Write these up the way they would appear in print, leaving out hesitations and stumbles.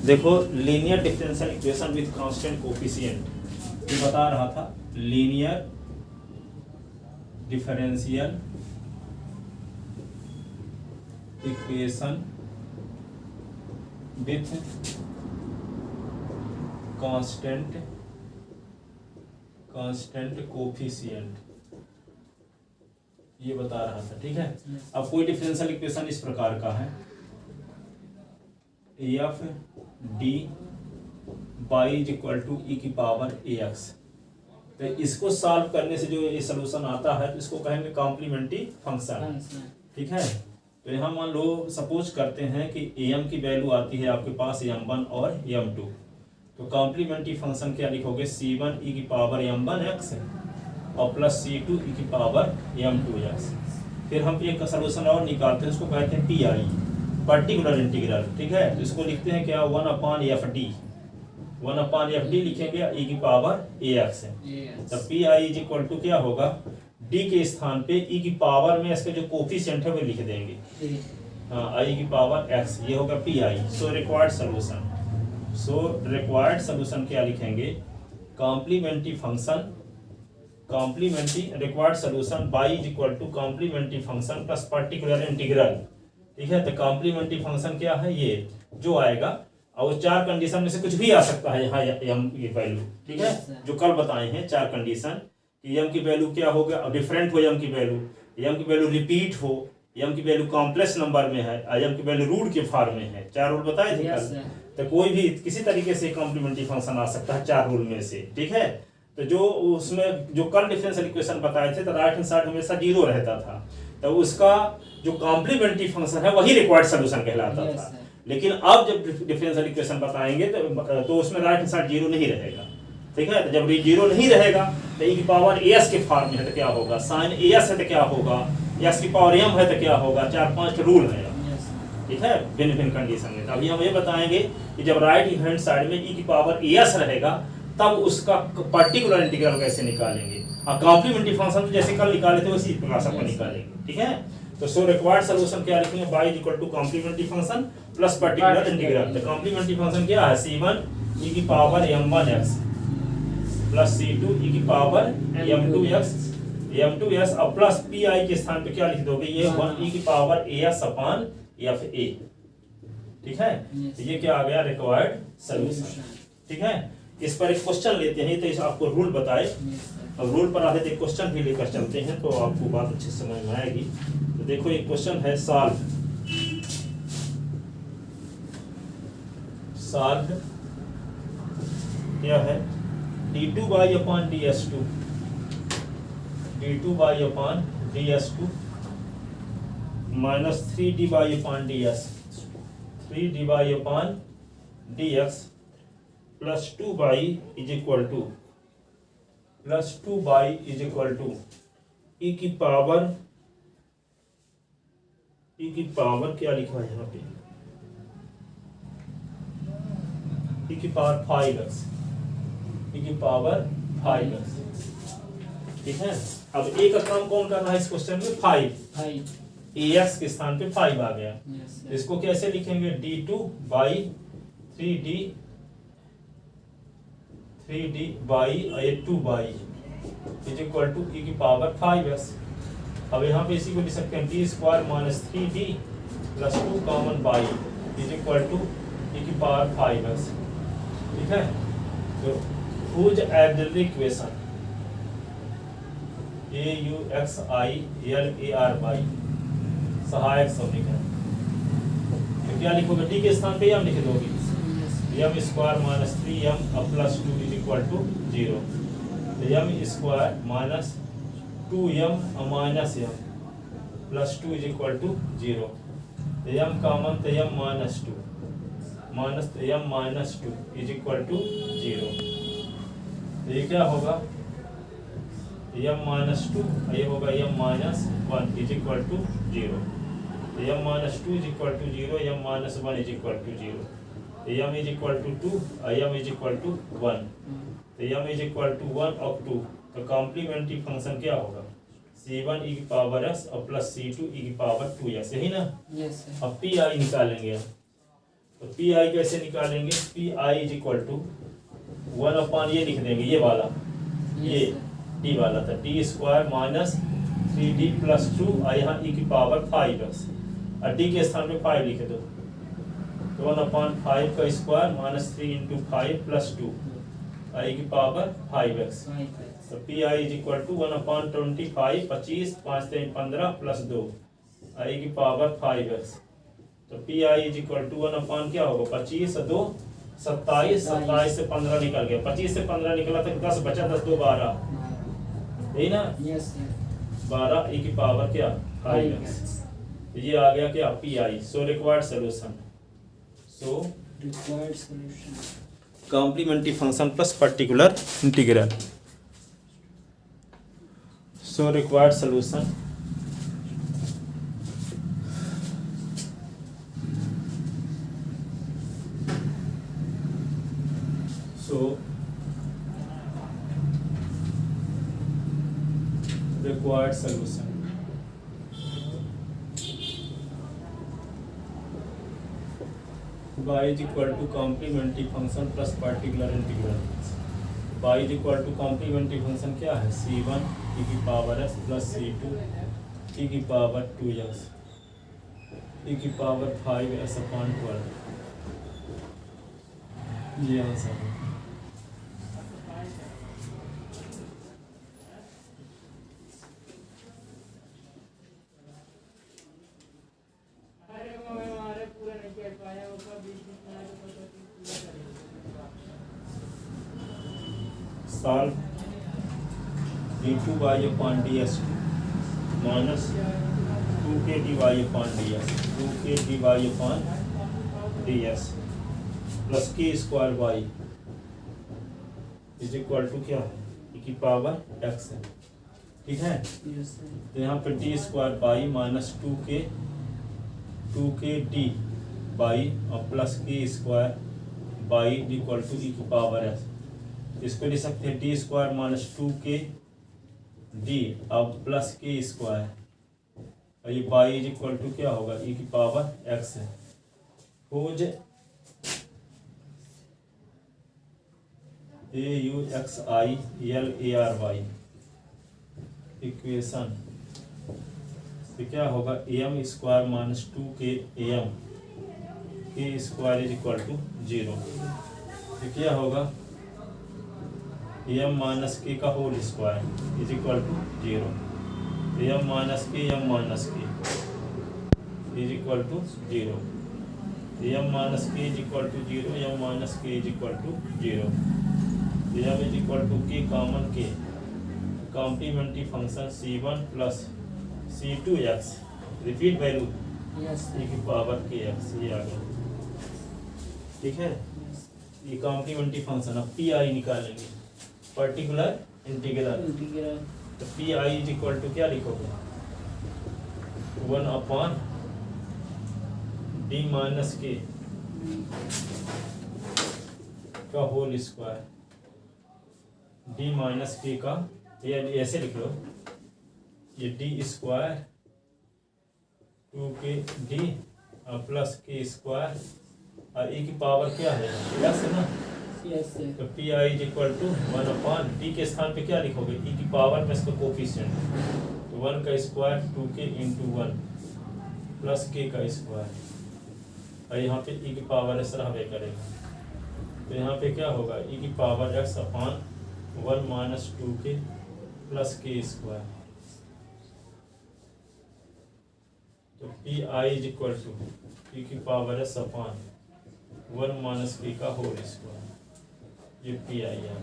देखो linear differential equation with constant coefficient ये बता रहा था। Linear differential equation with constant coefficient ये बता रहा था, ठीक है। अब कोई डिफरेंशियल इक्वेशन इस प्रकार का है, F D by is equal to e की पावर ए एक्स। तो इसको सॉल्व करने से जो ये सोल्यूशन आता है तो इसको कहेंगे कॉम्प्लीमेंट्री फंक्शन, ठीक है। तो यहाँ मान लो सपोज करते हैं कि एम की वैल्यू आती है आपके पास m1 और m2, तो कॉम्प्लीमेंट्री फंक्शन क्या लिखोगे, c1 ई की पावर m1 x और प्लस c2 ई की पावर m2 x। फिर हम एक का सोल्यूशन और निकालते हैं, उसको कहते हैं PI पर्टिकुलर इंटीग्रल, ठीक है। तो इसको लिखते हैं क्या, 1/FD लिखेंगे ई की पावर ax है। तो PI इज इक्वल टू क्या होगा, d के स्थान पे ई की पावर में इसका जो कोफिशिएंट है वो लिख देंगे, i की पावर x, ये होगा PI। सो रिक्वायर्ड सोल्यूशन क्या लिखेंगे, complementary function required solution y is equal to complementary function plus particular integral, ठीक है। तो कॉम्प्लीमेंट्री फंक्शन क्या है, ये जो आएगा और चार कंडीशन में से कुछ भी आ सकता है यहाँ m की वैल्यू, ठीक है, जो कल बताए हैं चार कंडीशन कि m की वैल्यू क्या होगा, डिफरेंट हो m की वैल्यू रिपीट हो, m की वैल्यू कॉम्प्लेक्स नंबर में है, m की वैल्यू रूट के फॉर्म में है, चार रूल बताए थे कल। तो कोई भी किसी तरीके से कॉम्प्लीमेंट्री फंक्शन आ सकता है चार रूल में से, ठीक है। तो जो उसमें जो कल डिफरेंशियल इक्वेशन बताए थे तो राइट हैंड साइड हमेशा जीरो रहता था, तो उसका जो कॉम्प्लीमेंट्री फंक्शन है वही रिक्वायर्ड सोल्यूशन कहलाता था। लेकिन अब जब डिफरेंशियल इक्वेशन बताएंगे तो उसमें राइट हैंड साइड जीरो नहीं रहेगा, ठीक है। तो जब जीरो नहीं रहेगा तो ई की पावर एस के फॉर्म में है तो क्या होगा, साइन एस है तो क्या होगा, एस की पावर एम है तो क्या होगा, चार पांच रूल है, ठीक है, भिन्न भिन्न कंडीशन में। अभी हम ये बताएंगे कि जब राइट हैंड साइड में ई की पावर एस रहेगा तब उसका पर्टिकुलर इंटीग्रल कैसे निकालेंगे, और कॉम्प्लीमेंट्री फंक्शन तो जैसे कल निकाले थे उसी प्रकार से निकालेंगे, ठीक है। तो सो रिक्वायर्ड सोल्यूशन क्या लिखेंगे, y is equal to complementary function plus particular integral. तो कॉम्प्लीमेंट्री फंक्शन क्या है, c1 ई की power m1 x plus c2 ई की पावर m2 x और प्लस pi के स्थान पे क्या लिख दोगे, ये 1 ई की पावर as अपॉन fa, ठीक है। तो ये क्या आ गया, रिक्वायर्ड सोल्यूशन, ठीक है। इस पर एक क्वेश्चन लेते हैं, तो इस आपको रूल बताए और रूल पर आधे एक क्वेश्चन भी लेकर चलते हैं तो आपको बात अच्छे समझ में आएगी। तो देखो एक क्वेश्चन है, सॉल्व क्या है, d2y/ds2 minus 3dy/ds plus 2y is equal to e की पावर क्या लिखा है यहाँ पे, ई की पावर 5x, ठीक है। अब ए का काम कौन कर रहा है इस क्वेश्चन में, 5 ax के स्थान पे 5 आ गया। इसको कैसे लिखेंगे, d2/3d by 2y is equal to e की पावर 5x। अब यहाँ पे इसी को लिख सकते हैं d² minus 3d plus 2 common by is equal to e की पावर 5x, ठीक है। तो हुज ऑक्सिलरी इक्वेशन AUXILARY सहायक समीकरण, तो क्या लिखोगे, डी के स्थान पे m लिख दोगे, m² minus 3m plus 2 is equal to 0, तो m² minus 2m minus m plus 2 is equal to 0, तो m कॉमन तो m माइनस 2 माइनस तो m minus 2 is equal to 0। तो ये क्या होगा, m माइनस 2, ये होगा m minus 1 is equal to 0, तो m minus 2 is equal to 0, m minus 1 is equal to 0, तो m is equal to 2, m is equal to 1, तो m इज इक्वल टू 1 और 2। तो कॉम्प्लीमेंट्री फंक्शन क्या होगा, c1 ई की पावर x और plus c2 ई की पावर 2x, यही ना। अब pi निकालेंगे, तो पी आई कैसे निकालेंगे, P I is equal to 1/, ये लिख देंगे, ये वाला, ये डी वाला था, D square minus 3d plus 2, यहाँ ई की पावर 5x, और डी के स्थान पे 5 लिखे दो, तो 1/5 का square minus 3 into 5 plus 2, I की पावर 5x। तो P I is equal to 1/25, 25, 5 3 15 plus 2, I की पावर 5x। तो P I is equal to 1/, क्या होगा, 25 और 2 27, 27 से 15 निकल गया, 25 से 15 निकला तो 10 बचा, 10 2 12, यही ना, 12 ई की पावर क्या 5x। ये आ गया क्या P I. So required solution, so required solution complementary function plus particular integral. So required solution, so required solution, y is equal to complementary function plus particular integral। y is equal to complementary function क्या है, c1 e की power s plus c2 e की power 2x e की power 5s/12, ये answer है। Solve d2y/ds minus 2k dy/ds, 2k dy/ds plus k square y is equal to क्या, e की power x है, ठीक है। तो यहाँ पे d square y minus 2k dy और plus k square y equal to e की पावर x। इसको लिख सकते हैं D square minus 2k D अब प्लस के स्क्वायर, और ये y इज इक्वल टू क्या होगा, e की पावर x है। खोज AUXILARY इक्वेशन, तो क्या होगा, am square minus 2k am के स्क्वायर इज इक्वल टू 0, तो क्या होगा, एम माइनस के का whole square is equal to 0, m minus k is equal to 0, m minus k is equal to 0, m minus k is equal to 0, m is equal to k common k, complementary function c1 plus c2x, repeat value e की power k x, ये आ गया, ठीक है। ये complementary function, अब P I निकालेंगे, particular integral. तो P I is equal to क्या लिखोगे, 1/d माइनस के का whole square, d minus k का, ये ऐसे लिख लो, ये d square 2k d plus K square और e की पावर क्या है, x है ना, तो P I is equal to 1/d के स्थान पे क्या लिखोगे, e की पावर में इसका कोफिशिएंट, तो 1 का square 2k into 1 plus k का स्क्वायर, और यहाँ पे e की पावर ऐसा रहे करेगा, तो यहाँ पे क्या होगा, e की power x/1 minus 2k plus k square. तो P I is equal to e की पावर s/1 माइनस k का होल स्क्वायर, ये पी आई है।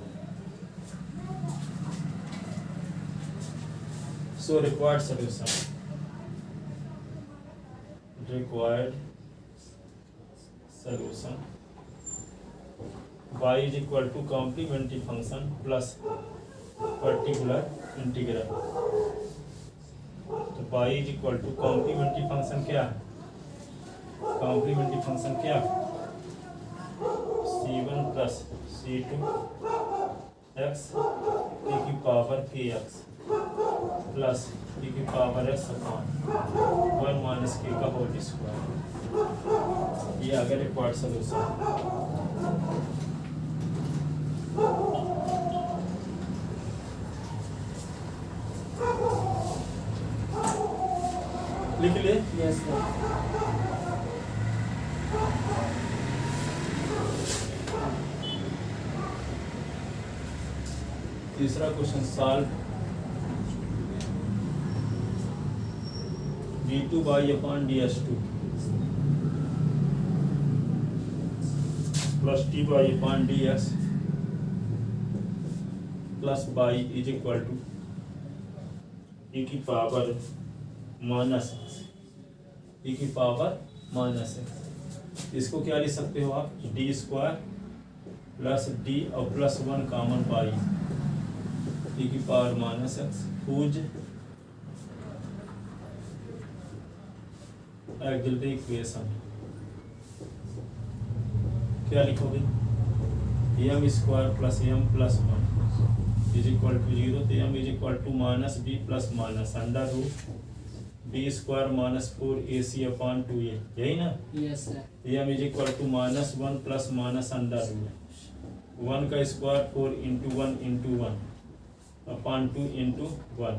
So required solution, y is equal to complementary function plus particular integral. तो y is equal to complementary function क्या है, complementary function क्या है, c1 plus c2 x e की power kx plus e की power x/1 minus k का whole square. ये आ गया रिक्वायर्ड सॉल्यूशन। लिख ले। Yes, sir. तीसरा question solve d2 by upon ds2 plus t by upon dx plus by is equal to e की power minus x, e की power minus x. इसको क्या लिख सकते हो आप, डी स्क्वायर प्लस डी और प्लस 1 कॉमन पाई e की पावर माइनस एक्स पूज एक्सिलरी इक्वेशन। क्या लिखोगे, M square plus M plus 1 is equal to 0, तो M is equal to minus B plus minus under root B square minus 4ac upon 2a, यही ना। Yes, sir. M is equal to minus 1 plus minus under root 1 का square 4 into 1 into 1 upon 2 into 1।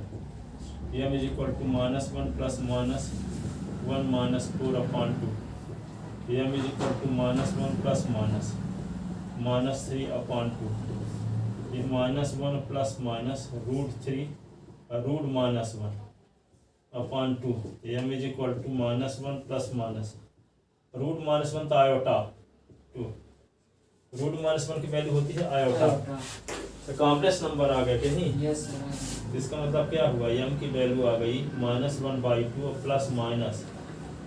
M is equal to minus 1 plus minus 1 minus 4 upon 2। M is equal to minus 1 plus minus minus 3 upon 2। ये minus 1 plus minus root 3 root minus 1 upon 2। M is equal to minus 1 plus minus root minus 1 तो iota 2, root minus 1 की value होती है iota, तो complex number आ गया कि नहीं। Yes, sir. इसका मतलब क्या हुआ, एम की वैल्यू आ गई माइनस 1/2 और plus minus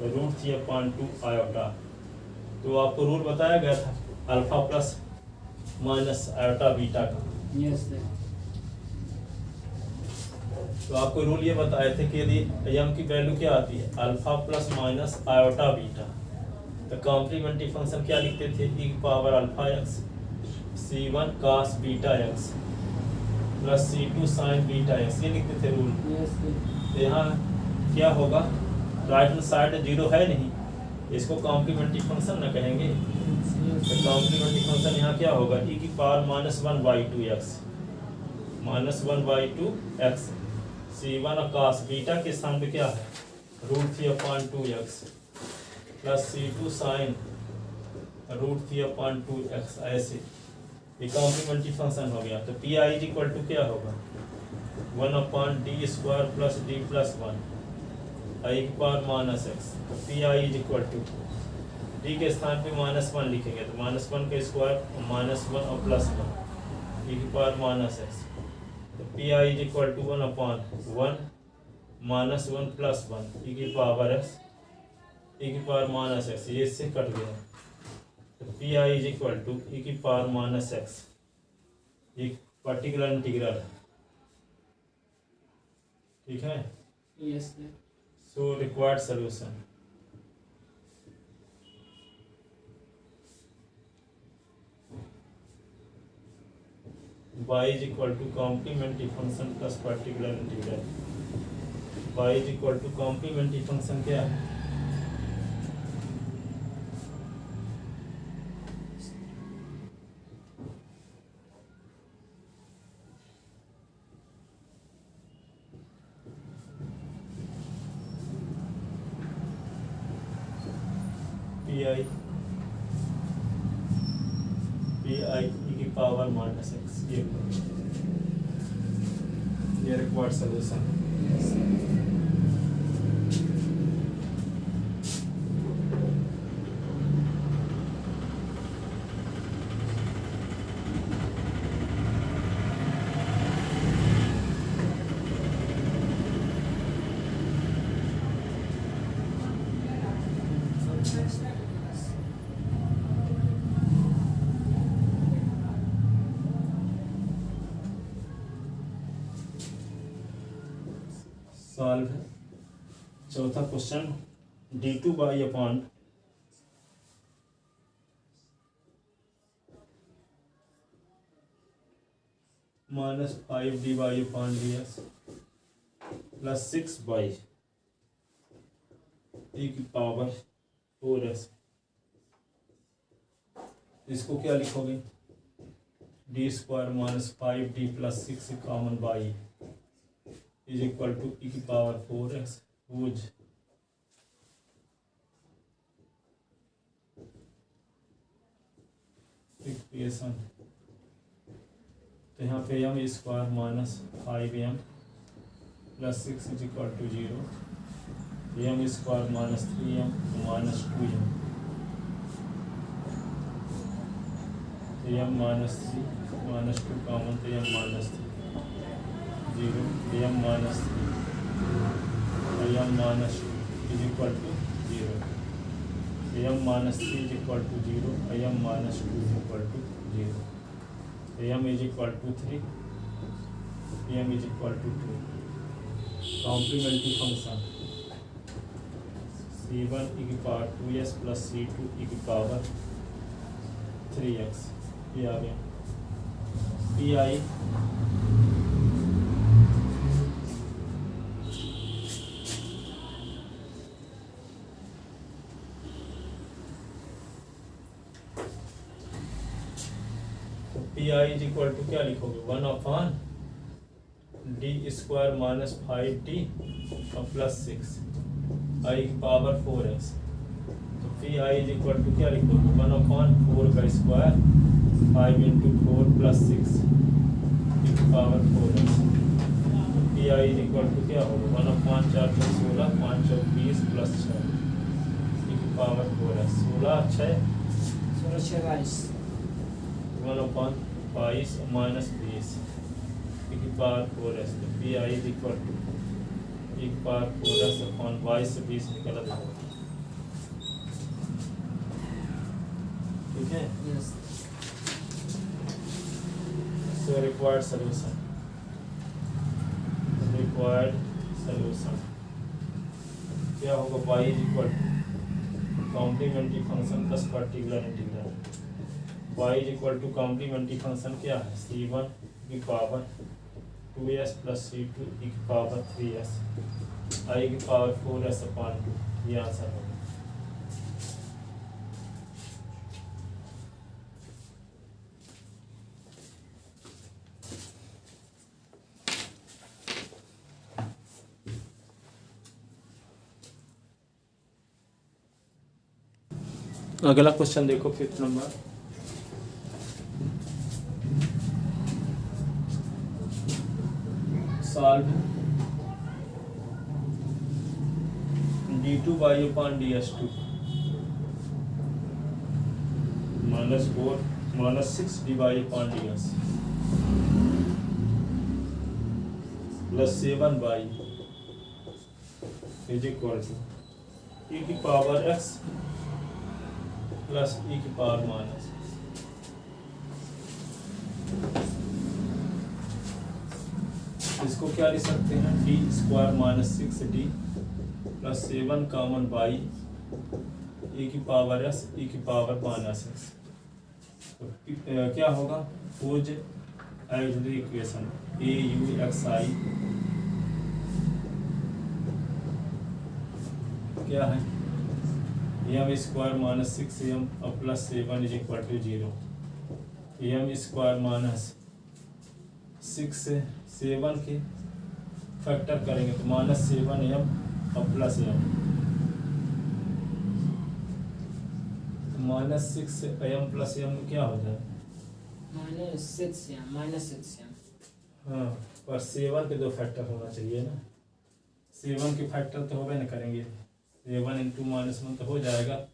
root 3 upon 2 iota. तो आपको रूल बताया गया था alpha plus minus iota beta का। Yes, sir. तो आपको रूल ये बताए थे कि यदि एम की वैल्यू क्या आती है alpha plus minus iota beta, तो कॉम्प्लीमेंट्री फंक्शन क्या लिखते थे, e की power alpha x c1 cos beta x plus c2 sin beta x, ये लिखते थे रूल। Yes, sir. तो यहाँ क्या होगा, राइट हैंड साइड जीरो है नहीं, इसको कॉम्प्लीमेंट्री फंक्शन ना कहेंगे। तो कॉम्प्लीमेंट्री फंक्शन यहाँ क्या होगा, e की power minus 1/2 X minus 1/2 X c1 और cos बीटा के स्थान पे क्या है root 3 upon 2 X plus c2 sin root 3 upon 2 X, ऐसे ये कॉम्प्लीमेंट्री फंक्शन हो गया। तो P I is equal to क्या होगा 1 upon D square plus D plus 1 I की पावर माइनस एक्स। तो P I is equal to D के स्थान पे माइनस 1 लिखेंगे, तो माइनस 1 का स्क्वायर माइनस 1 और प्लस 1 ई की पावर माइनस एक्स। तो P I is equal to 1 upon 1 minus 1 plus 1 E की पावर एक्स, ई की पावर माइनस एक्स, ये इससे कट गया। तो P I is equal to e की पावर माइनस एक्स, एक पर्टिकुलर इंटीग्रल है, ठीक है। Yes, sir. So required solution y is equal to complementary function plus particular integral। y is equal to complementary function क्या है, P I e की power minus x, ये required solution. Yes, sir. Solve है चौथा question, d2 by upon minus 5d by upon dx plus 6 by e की power 4s। इसको क्या लिखोगे, D square minus 5d plus 6 common by is equal to e की power 4x whose equation. तो यहाँ पे m square minus 5m plus 6 is equal to 0, m square minus 3m minus 2m, तो m minus 3 minus 2 common, तो m minus 3 0, m minus 3 m minus 2 is equal to 0, m minus 3 is equal to 0, m minus 2 is equal to 0, m is equal to 3, m is equal to 2। Complementary function c1 e की power 2s plus c2 e की power 3x, ये आ गया। pi is equal to क्या लिखोगे, 1/d square minus 5d और plus 6 i की power 4x। तो P I is equal to क्या लिखोगे, 1/4 का स्क्वायर 5 इंटू 4 प्लस 6 ई की पावर 4x। तो P I is equal to क्या होगा, 1/4 का 16 5 चौक 20 प्लस 6 ई की पावर 4x। 16 6 16 6 22 1/22 माइनस 20 ई की पावर 4x। तो P I is equal to e की पावर 4x अपॉन 22 से 20 निकला देगा, ठीक है। yes So required solution क्या होगा, y is equal to complementary function plus particular integral. y is equal to complementary function क्या है, c1 की पावर 2s प्लस c2 की पावर 3s i की पावर 4s अपॉन 2, ये आंसर होगा। अगला क्वेश्चन देखो 5th number. Solve d2 upon ds2 -4 -6 upon ds plus 7 is equal to e की पावर x प्लस ई की पावर माइनस। इसको क्या लिख सकते हैं, D square minus 6d plus 7 common by e की पावर एस ई की पावर माइनस एक्स। तो क्या होगा, खोज auxiliary equation A U X I क्या है, एम स्क्वायर माइनस 6m और plus 7 is equal to 0। M square minus 6 से 7 के फैक्टर करेंगे तो माइनस 7m और प्लस m, माइनस 6 से m प्लस m क्या हो जाए, -6m हाँ, पर 7 के 2 फैक्टर होना चाहिए ना, 7 के फैक्टर तो होगा ना करेंगे, 7 इंटू -1 तो हो जाएगा,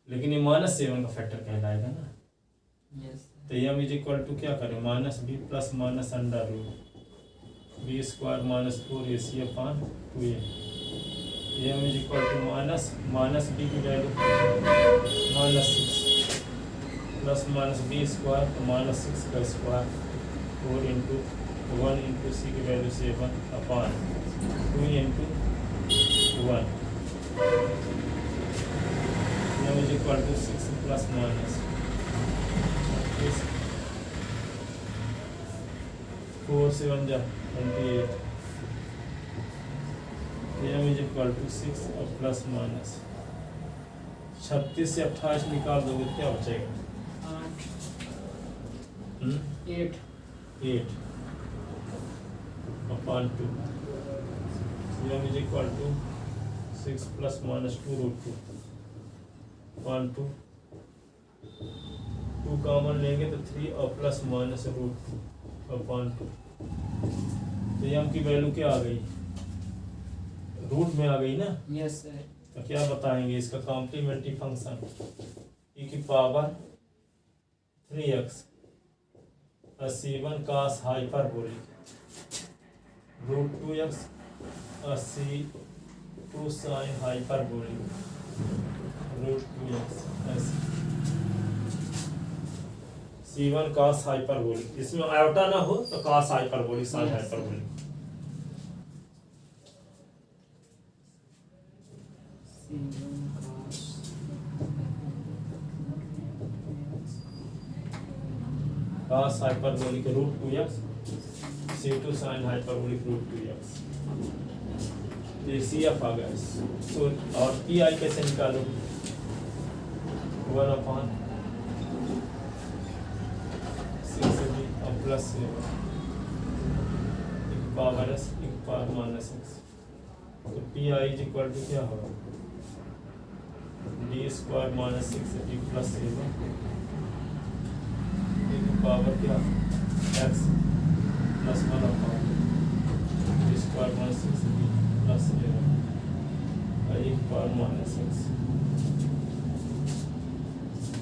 लेकिन ये -7 का फैक्टर कहलाएगा ना। yes तो एम इज इक्वल टू क्या करें, -b plus minus under root B square minus 4ac upon 2a। M is equal to minus b की value -6 plus minus b square तो -6 का स्क्वायर 4 इंटू 1 इंटू सी की value 7 upon 2 into 1 M is equal to 6 plus minus 4 7 जा 28 M is equal to 6 और plus minus 36 से 28 निकाल दोगे तो क्या बचेगा? 8 8 8 upon 2 m is equal to 6 plus minus 2 root 2 upon 2 2 common लेंगे तो 3 और प्लस माइनस रूट 2 अपॉन 2। तो m की वैल्यू क्या आ गई? रूट में आ गई ना। Yes sir. तो क्या बताएंगे इसका कॉम्प्लीमेंट्री फंक्शन? e की power 3x C1 cos hyperbolic root 2x C2 sin hyperbolic root 2x C1 cos hyperbolic. इसमें आयोटा ना हो तो cos hyperbolic sin hyperbolic. cos hyperbolic root 2x C2 sin hyperbolic root 2x। ये CF आ गया। सो और PI कैसे निकालो? 1 upon 6 और प्लस 7 एक पावर s एक पावर माइनस x। तो PI इज इक्वल टू क्या होगा? d square minus 6d plus 7 एक पावर क्या? x plus 1 upon d square minus 6d plus 7 और एक पावर माइनस x।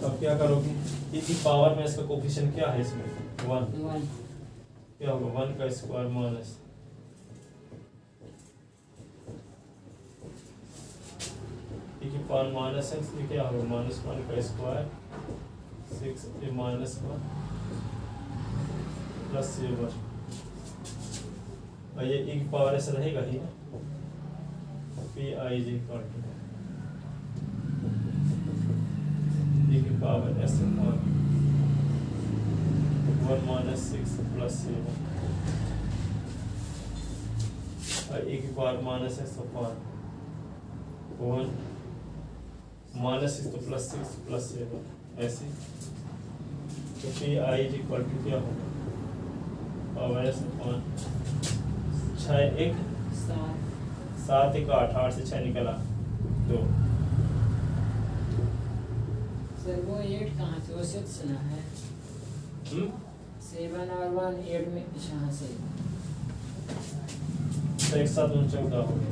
अब क्या करोगे? e की पावर में इसका कोफिशिएंट क्या है? इसमें 1 क्या होगा? 1 का स्क्वायर माइनस e की पावर माइनस x। ये क्या होगा? माइनस 1 का स्क्वायर 6 ए माइनस 1 प्लस 7 और ये e की पावर ऐसा रहेगा ही ना। PI is equal to e की power s upon 1 minus 6 plus 7 और e की power minus x upon 1 minus 6 तो प्लस 6 प्लस 7 ऐसे। तो PI इज इक्वल टू क्या होगा? पावर s अपॉन 6 1 7 1 8 8 से 6 निकला 2। सर वो 8 कहाँ से? वो 6 ना है। 7 और 1 8 में कहाँ से? तो एक साथ 14 हो गया।